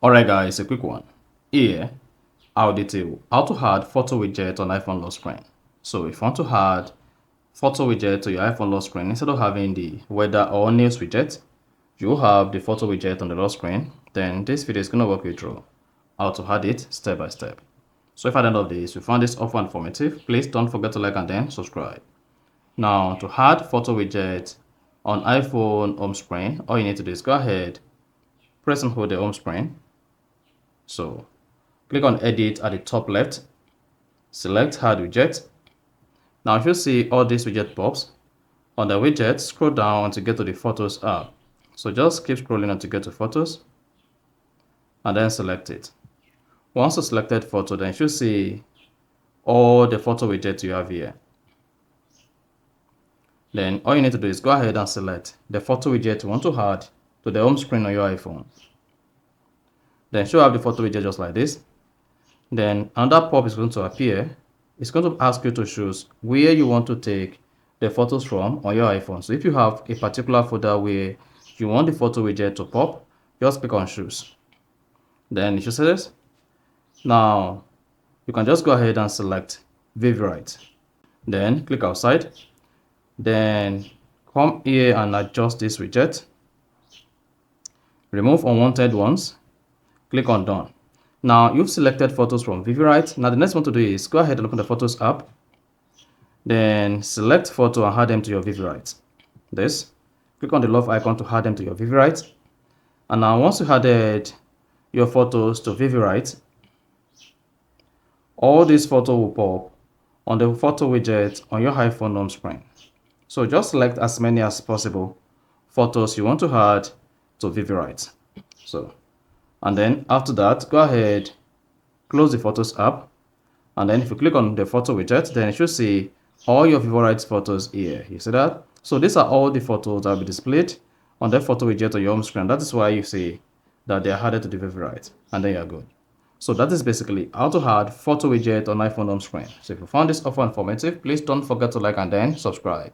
Alright guys, a quick one. Here, I'll detail how to add photo widget on iPhone lock screen. So if you want to add photo widget to your iPhone lock screen, instead of having the weather or news widget, you have the photo widget on the lock screen. Then this video is going to walk you through how to add it step by step. So if at the end of this you found this offer informative, please don't forget to like and then subscribe. Now to add photo widget on iPhone home screen, all you need to do is go ahead, press and hold the home screen. So click on edit at the top left, select add widget. Now if you see all these widget pops, on the widget scroll down to get to the photos app. So just keep scrolling until you get to photos and then select it. Once you selected photo, then you should see all the photo widgets you have here. Then all you need to do is go ahead and select the photo widget you want to add to the home screen on your iPhone. Then show up the photo widget just like this. Then another pop is going to appear. It's going to ask you to choose where you want to take the photos from on your iPhone. So if you have a particular folder where you want the photo widget to pop, just click on choose. Then you should see this. Now you can just go ahead and select Favorite. Then click outside. Then come here and adjust this widget. Remove unwanted ones. Click on done. Now you've selected photos from Favorite. Now the next one to do is go ahead and open the Photos app. Then select photo and add them to your Favorite. This. Click on the love icon to add them to your Favorite. And now once you added your photos to Favorite, all these photos will pop on the photo widget on your iPhone home screen. So just select as many as possible photos you want to add to Favorite. And then after that, go ahead, close the Photos app. And then if you click on the photo widget, then you should see all your favorite photos here. You see that? So these are all the photos that will be displayed on the photo widget on your home screen. That is why you see that they are added to the favorite. And then you're good. So that is basically how to add photo widget on iPhone home screen. So if you found this offer informative, please don't forget to like and then subscribe.